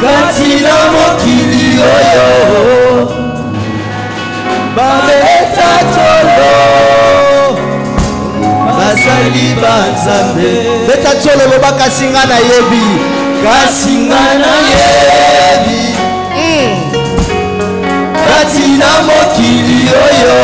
Katina mokili oyo babeta tolo basali banzambe beta tolo loba kasinga na yebi kasinga na yebi katina mokili oyo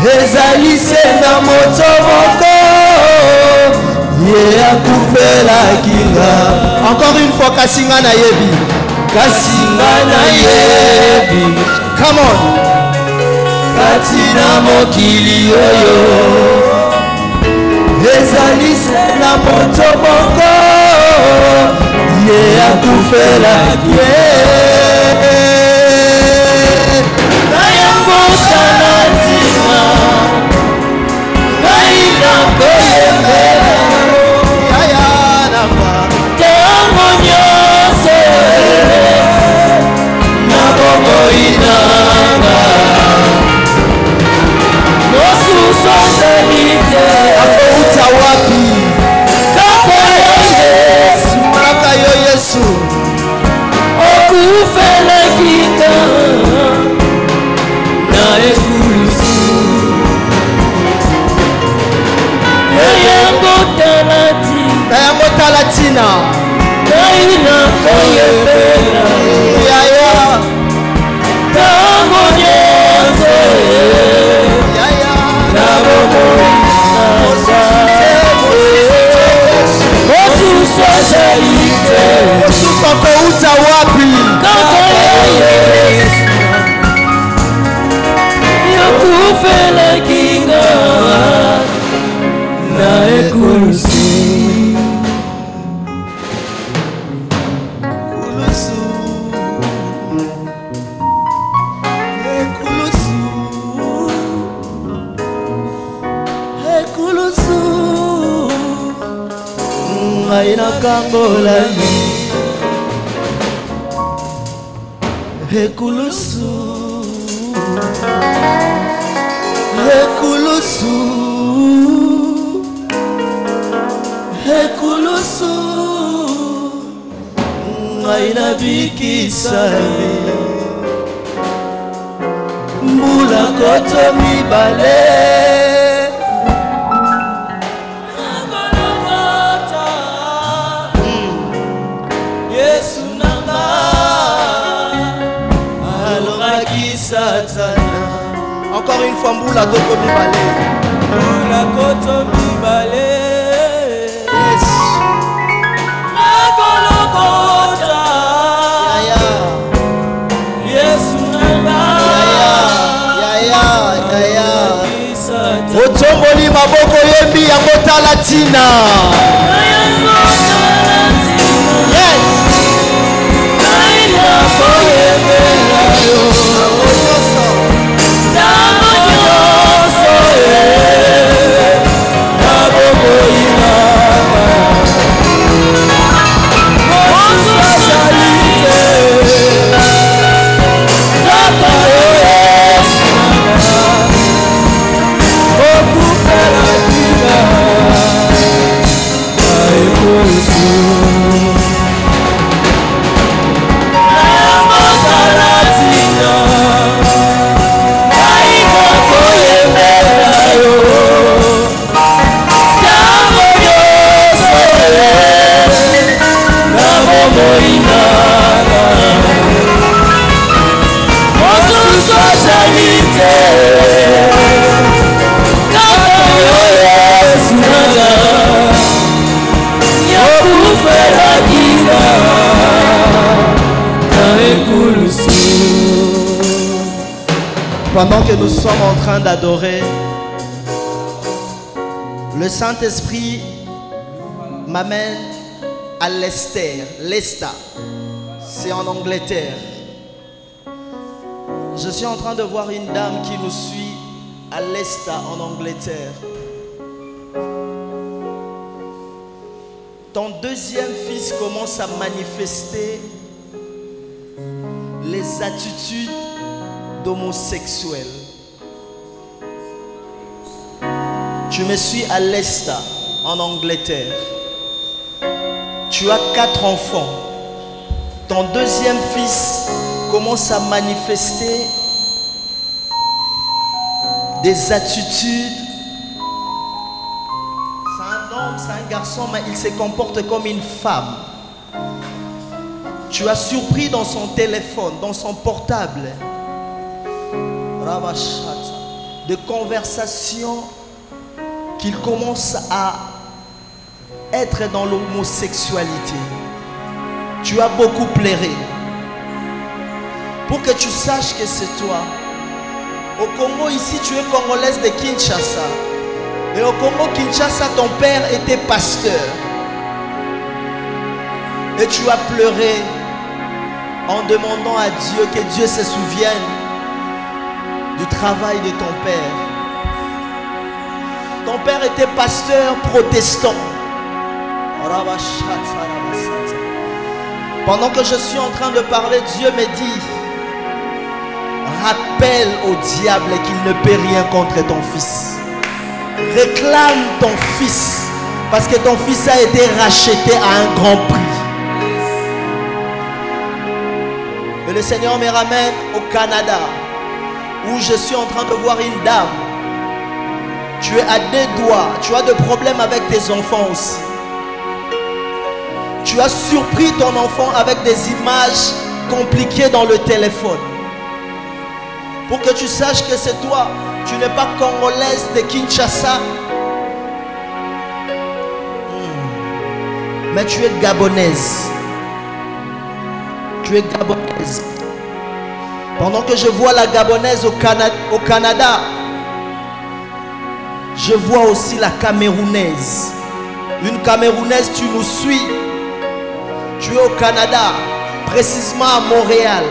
ezali se na moto moko ye akufela kinga. Encore une fois, kasinga na yebi. Kasinga na yebi. Come on. Katina mokili oyo ezali se na moto moko ye akufela kinga. Na yango talatina na ina koyembela akouta wapi kaka yo Yesu okufela kita na ekulusu yango talatina naina koyembela yaya tango nyonso akouta wapi yakufela kinga na ekulusi kangola ekulusu ekulusu ekulusu ngaina bikisami mbula koto mibale encore une fois mbula toko mibale mbula koto mibale yes akolokota yaya Yesu nanga yaya otomboli maboko yembi ya motala tina yes naina koyembela yo Pendant que nous sommes en train d'adorer, le Saint-Esprit m'amène à Leicester. Leicester, c'est en Angleterre. Je suis en train de voir une dame qui nous suit à Leicester, en Angleterre. Ton deuxième fils commence à manifester les attitudes d'homosexuels. Tu me suis à Leicester, en Angleterre. Tu as 4 enfants. ton deuxième fils commence à manifester des attitudes. C'est un homme, c'est un garçon, mais il se comporte comme une femme. Tu as surpris dans son téléphone, dans son portable, de conversations qu'il commence à être dans l'homosexualité. Tu as beaucoup pleuré. Pour que tu saches que c'est toi. Au Congo, ici, tu es congolaise de Kinshasa. Et au Congo, Kinshasa, ton père était pasteur. Et tu as pleuré en demandant à Dieu que Dieu se souvienne du travail de ton père. Ton père était pasteur protestant. Pendant que je suis en train de parler, Dieu me dit: rappelle au diable qu'il ne peut rien contre ton fils. Réclame ton fils, parce que ton fils a été racheté à un grand prix. Et le Seigneur me ramène au Canada, où je suis en train de voir une dame. Tu es à 2 doigts, tu as des problèmes avec tes enfants aussi. Tu as surpris ton enfant avec des images compliquées dans le téléphone. Pour que tu saches que c'est toi, tu n'es pas congolaise de Kinshasa, mais tu es gabonaise. Tu es gabonaise. Pendant que je vois la gabonaise au Canada, je vois aussi la camerounaise. Une camerounaise, tu nous suis. Tu es au Canada, précisément à Montréal.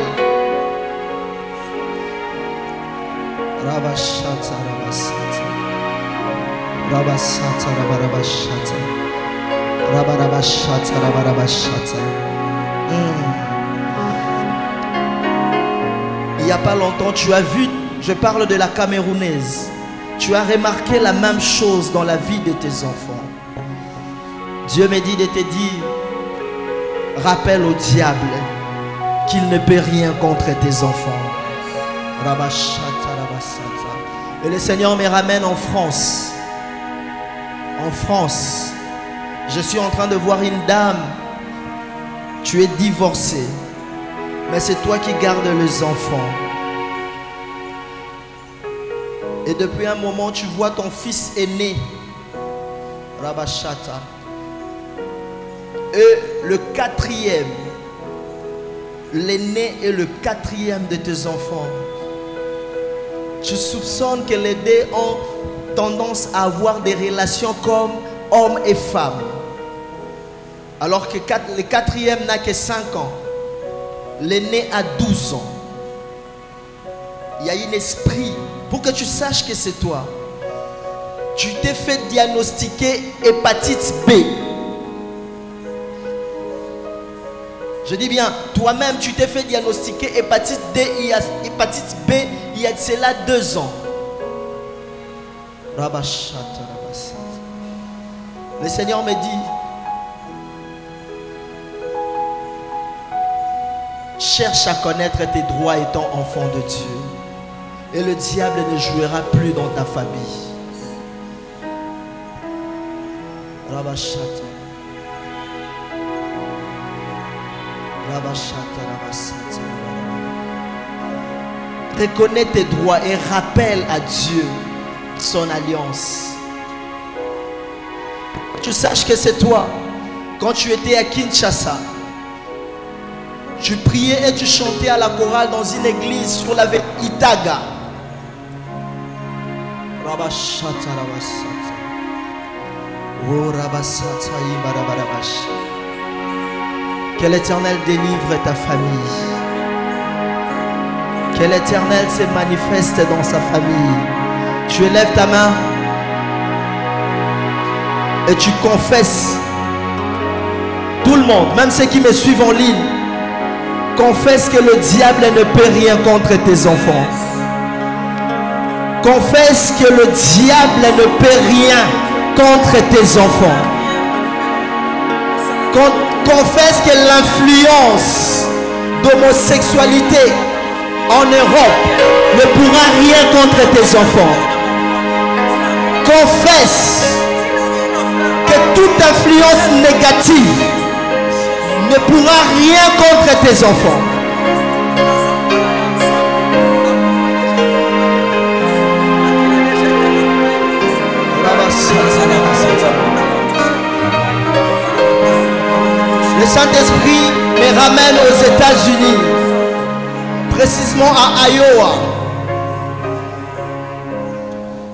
Il n'y a pas longtemps, tu as vu, je parle de la camerounaise. Tu as remarqué la même chose dans la vie de tes enfants. Dieu me dit de te dire: rappelle au diable qu'il ne peut rien contre tes enfants. Et le Seigneur me ramène en France. En France, je suis en train de voir une dame. Tu es divorcée, mais c'est toi qui gardes les enfants. Et depuis un moment, tu vois ton fils aîné, Rabashata. Et le quatrième, l'aîné et le quatrième de tes enfants, tu soupçonnes que les deux ont tendance à avoir des relations comme homme et femme. Alors que le quatrième n'a que 5 ans. L'aîné a 12 ans. Il y a un esprit. Pour que tu saches que c'est toi. Tu t'es fait diagnostiquer hépatite B. Je dis bien, toi-même, tu t'es fait diagnostiquer hépatite B il y a de cela 2 ans. Le Seigneur me dit: cherche à connaître tes droits étant enfant de Dieu. Et le diable ne jouera plus dans ta famille. Reconnais tes droits et rappelle à Dieu son alliance. Tu saches que c'est toi. Quand tu étais à Kinshasa, tu priais et tu chantais à la chorale dans une église sur la ville Itaga. Que l'Éternel délivre ta famille. Que l'Éternel se manifeste dans sa famille. Tu élèves ta main et tu confesses. Tout le monde, même ceux qui me suivent en ligne, confesse que le diable ne peut rien contre tes enfants. Confesse que le diable ne peut rien contre tes enfants. Confesse que l'influence d'homosexualité en Europe ne pourra rien contre tes enfants. Confesse que toute influence négative ne pourra rien contre tes enfants. Le Saint-Esprit me ramène aux États-Unis, précisément à Iowa.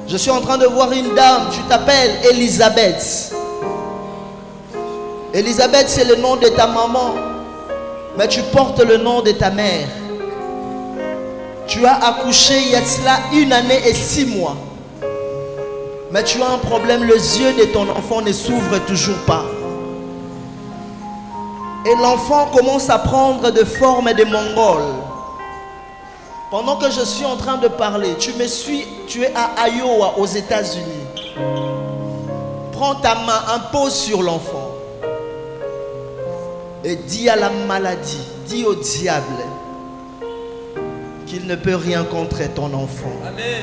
Je suis en train de voir une dame, tu t'appelles Elisabeth. Elisabeth, c'est le nom de ta maman, mais tu portes le nom de ta mère. Tu as accouché il y a cela 1 année et 6 mois. Mais tu as un problème, les yeux de ton enfant ne s'ouvrent toujours pas. Et l'enfant commence à prendre de forme de mongol. Pendant que je suis en train de parler, tu me suis, tu es à Iowa, aux États-Unis. Prends ta main, impose sur l'enfant. Et dis à la maladie, dis au diable qu'il ne peut rien contre ton enfant. Amen.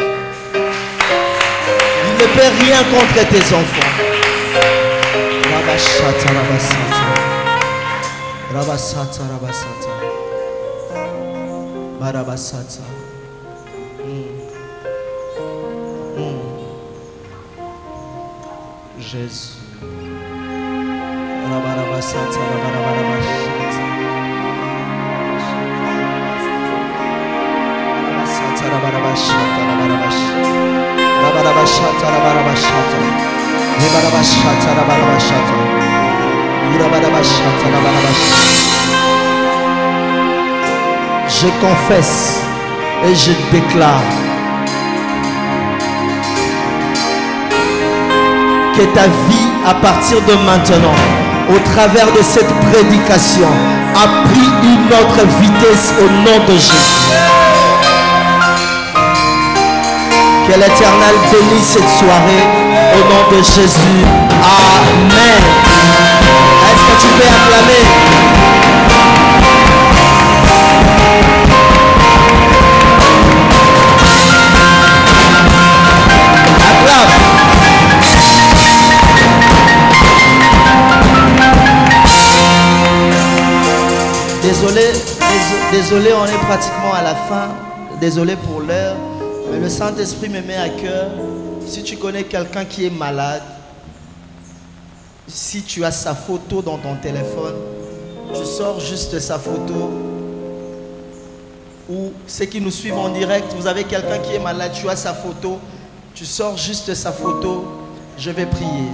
Il ne peut rien contre tes enfants. Rabashata, rabasata. Rabasata, rabasata. Barabasata. Jésus. Rabarabasata, rabarabasata. Rabasata, rabarabasata, rabarabasata. Rabarabashata, rabarabashata. Rabarabashata, rabarabashata. Rabarabashata, rabarabashata. Je confesse et je déclare que ta vie à partir de maintenant, au travers de cette prédication, a pris une autre vitesse au nom de Jésus. Que l'Éternel bénisse cette soirée au nom de Jésus. Amen. Est-ce que tu peux acclamer? Acclame. Désolé, on est pratiquement à la fin. Désolé pour l'heure. Mais le Saint-Esprit me met à cœur. Si tu connais quelqu'un qui est malade, si tu as sa photo dans ton téléphone, tu sors juste sa photo. Ou ceux qui nous suivent en direct, vous avez quelqu'un qui est malade, tu as sa photo, tu sors juste sa photo, je vais prier.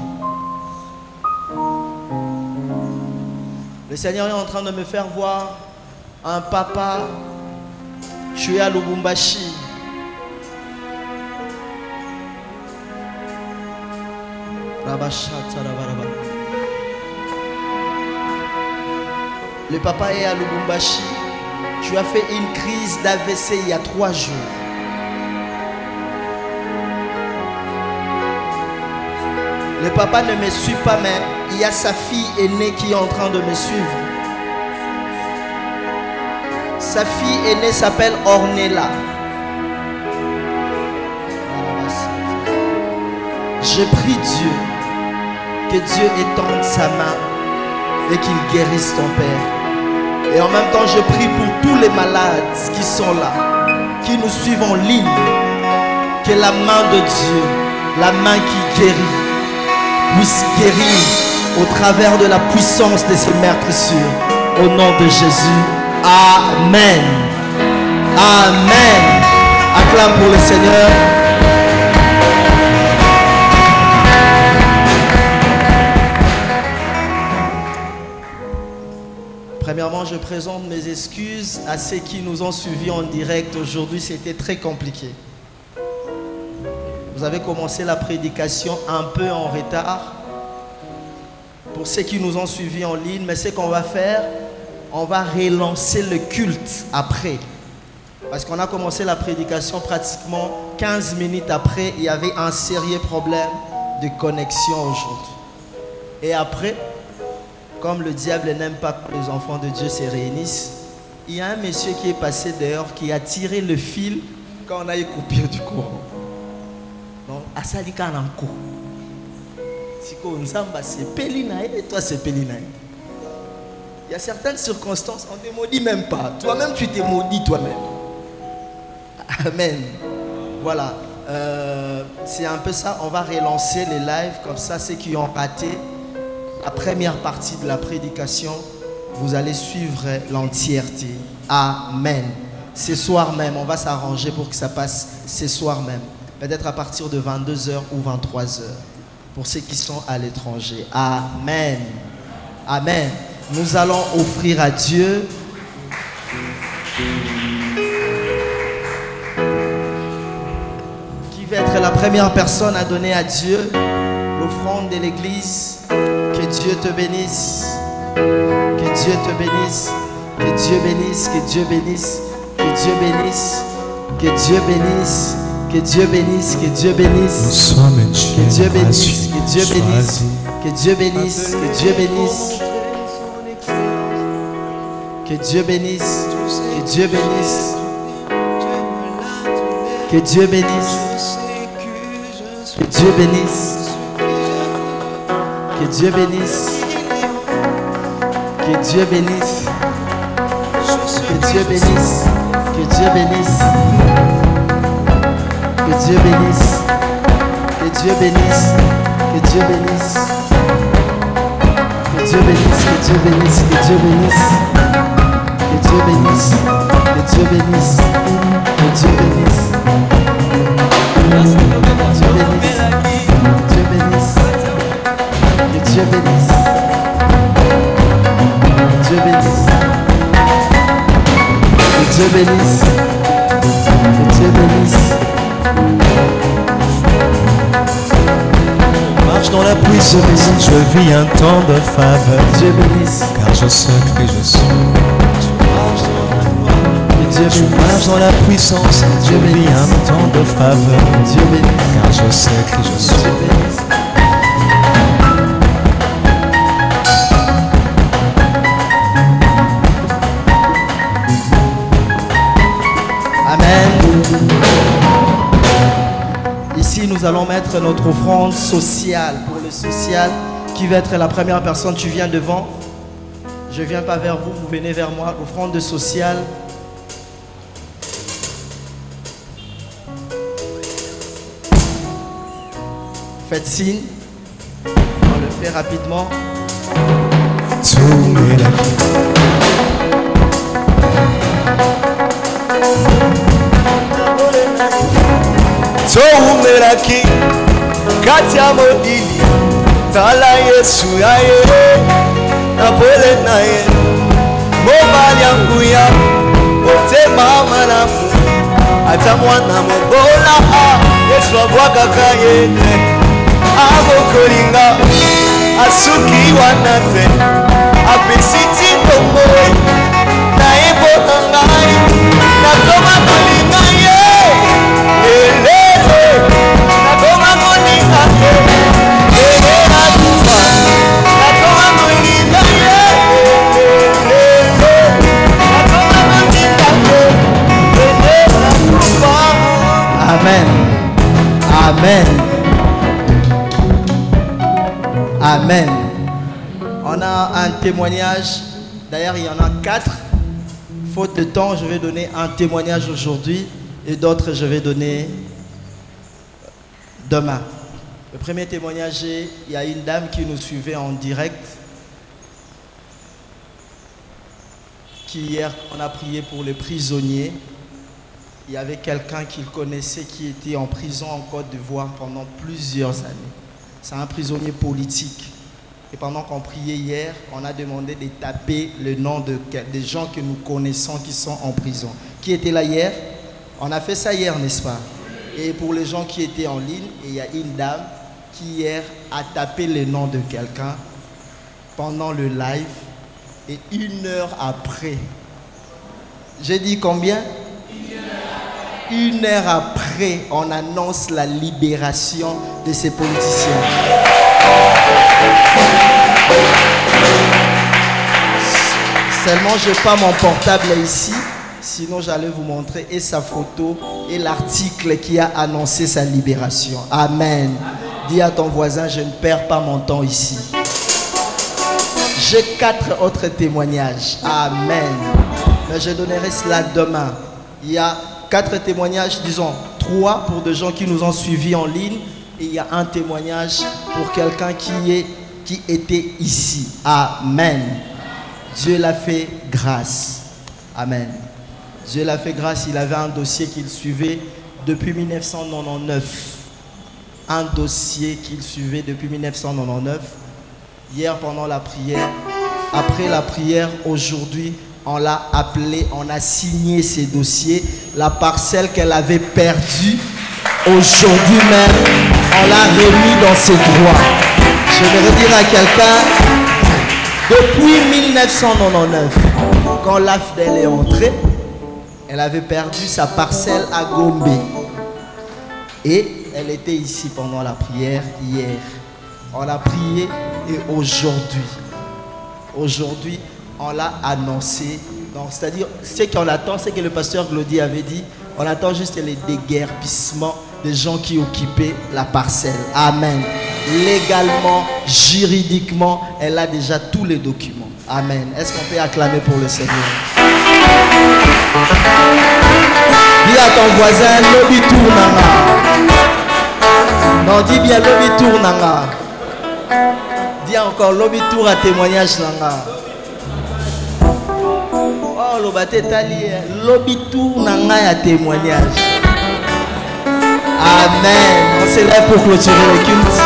Le Seigneur est en train de me faire voir un papa, tu es à Lubumbashi. Le papa est à Lubumbashi. Tu as fait une crise d'AVC il y a 3 jours. Le papa ne me suit pas, mais il y a sa fille aînée qui est en train de me suivre. Sa fille aînée s'appelle Ornella. Je prie Dieu que Dieu étende sa main et qu'il guérisse ton père. Et en même temps, je prie pour tous les malades qui sont là, qui nous suivent en ligne, que la main de Dieu, la main qui guérit, puisse guérir au travers de la puissance de ses meurtrissures. Au nom de Jésus. Amen. Amen. Acclame pour le Seigneur. Premièrement, je présente mes excuses à ceux qui nous ont suivis en direct. Aujourd'hui, c'était très compliqué. Vous avez commencé la prédication un peu en retard. Pour ceux qui nous ont suivis en ligne, mais ce qu'on va faire, on va relancer le culte après. Parce qu'on a commencé la prédication pratiquement 15 minutes après. Il y avait un sérieux problème de connexion aujourd'hui. Et après, comme le diable n'aime pas que les enfants de Dieu se réunissent, il y a un monsieur qui est passé dehors qui a tiré le fil quand on a eu coupure du courant. Donc, à Salika Nanko. Si Nzamba c'est Pelinaï et toi c'est Pelinaï. Il y a certaines circonstances, on ne te maudit même pas. Toi-même, tu t'es maudit toi-même. Amen. Voilà. C'est un peu ça. On va relancer les lives comme ça. Ceux qui ont raté la première partie de la prédication, vous allez suivre l'entièreté. Amen. Ce soir même, on va s'arranger pour que ça passe ce soir même. Peut-être à partir de 22h ou 23h. Pour ceux qui sont à l'étranger. Amen. Amen. Nous allons offrir à Dieu qui va être la première personne à donner à Dieu l'offrande de l'église. Que Dieu te bénisse. Que Dieu te bénisse. Que Dieu bénisse. Que Dieu bénisse. Que Dieu bénisse. Que Dieu bénisse. Que Dieu bénisse. Que Dieu bénisse. Que Dieu bénisse. Que Dieu bénisse. Que Dieu bénisse. Que Dieu bénisse. Que Dieu bénisse, que Dieu bénisse, que Dieu bénisse, que Dieu bénisse, que Dieu bénisse, que Dieu bénisse, que Dieu bénisse, que Dieu bénisse, que Dieu bénisse, que Dieu bénisse, que Dieu bénisse, que Dieu bénisse, que Dieu bénisse, que Dieu bénisse. Que Dieu bénisse, que Dieu bénisse, que Dieu bénisse, que Dieu bénisse, que Dieu bénisse, que Dieu bénisse, que Dieu bénisse, que Dieu bénisse. Je marche dans la puissance, je vis un temps de faveur. Dieu bénisse, car je sais que je suis. Dieu Je marche dans la puissance, je vis un temps de faveur. Dieu bénisse, car je sais que je suis. Dieu bénisse. Amen. Ici, nous allons mettre notre offrande sociale. Pour le social, qui va être la première personne, tu viens devant. Je ne viens pas vers vous, vous venez vers moi. Offrande sociale. Faites signe. On le fait rapidement. Toumelaki katia modili tala Yesu aye napole naye mobali yangu ya otema malamu ata mwana mobola Yesu abwakaka yene abokolinga asuki wana te apesi ntindombo naye mpo na ngai nakoma kolinga ye elele nakoma kolinga ye ele akufa nakoma kolinga ye elele nakoma kolinga ye ele akufa. Amen. Amen. Amen. On a un témoignage. D'ailleurs, il y en a 4. Faute de temps, je vais donner un témoignage aujourd'hui et d'autres, je vais donner demain. Le premier témoignage, il y a une dame qui nous suivait en direct. Qui hier, on a prié pour les prisonniers. Il y avait quelqu'un qu'il connaissait qui était en prison en Côte d'Ivoire pendant plusieurs années. C'est un prisonnier politique. Et pendant qu'on priait hier, on a demandé de taper le nom des gens que nous connaissons qui sont en prison. Qui était là hier? On a fait ça hier, n'est-ce pas? Et pour les gens qui étaient en ligne, il y a une dame qui hier a tapé le nom de quelqu'un pendant le live. Et 1 heure après, j'ai dit combien? 1 heure après, on annonce la libération de ces politiciens. Seulement, je n'ai pas mon portable ici. Sinon, j'allais vous montrer et sa photo et l'article qui a annoncé sa libération. Amen. Dis à ton voisin, je ne perds pas mon temps ici. J'ai 4 autres témoignages. Amen. Mais je donnerai cela demain. Il y a 4 témoignages, disons 3 pour des gens qui nous ont suivis en ligne. Et il y a un témoignage pour quelqu'un qui était ici. Amen. Dieu l'a fait grâce. Amen. Dieu l'a fait grâce. Il avait un dossier qu'il suivait depuis 1999. Un dossier qu'il suivait depuis 1999. Hier pendant la prière, après la prière, aujourd'hui, on l'a appelé, on a signé ses dossiers. La parcelle qu'elle avait perdue, aujourd'hui même, on l'a remis dans ses droits. Je vais redire à quelqu'un, depuis 1999, quand l'AFDEL est entrée, elle avait perdu sa parcelle à Gombe. Et elle était ici pendant la prière hier. On l'a prié et aujourd'hui, on l'a annoncé. Donc, c'est-à-dire, ce qu'on attend, c'est que le pasteur Glody avait dit, on attend juste les déguerpissements des gens qui occupaient la parcelle. Amen. Légalement, juridiquement, elle a déjà tous les documents. Amen. Est-ce qu'on peut acclamer pour le Seigneur? Dis à ton voisin, lobby tour nanga. Non, dis bien lobby tour nanga. Dis encore lobby tour à témoignage nanga. Oh, l'obate tali, lobby tour nanga à témoignage. Amen. On s'élève pour clôturer le culte.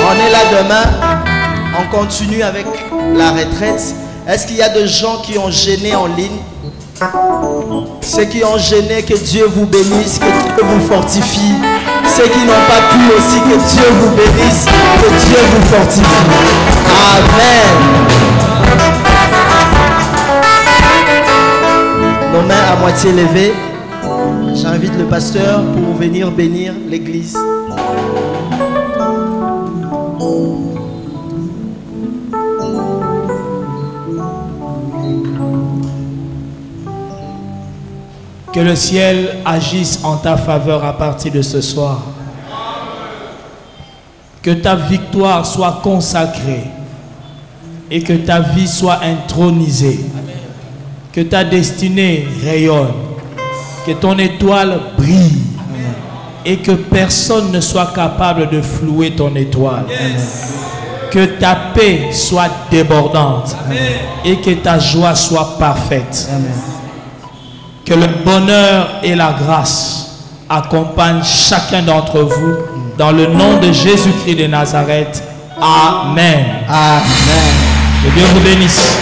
On est là demain. On continue avec la retraite. Est-ce qu'il y a des gens qui ont gêné en ligne? Ceux qui ont gêné, que Dieu vous bénisse, que Dieu vous fortifie. Ceux qui n'ont pas pu aussi, que Dieu vous bénisse, que Dieu vous fortifie. Amen. Nos mains à moitié levées. J'invite le pasteur pour venir bénir l'église. Que le ciel agisse en ta faveur à partir de ce soir. Que ta victoire soit consacrée et que ta vie soit intronisée. Que ta destinée rayonne. Que ton étoile brille. Et que personne ne soit capable de flouer ton étoile. Que ta paix soit débordante. Et que ta joie soit parfaite. Que le bonheur et la grâce accompagnent chacun d'entre vous dans le nom de Jésus-Christ de Nazareth. Amen. Amen. Que Dieu vous bénisse.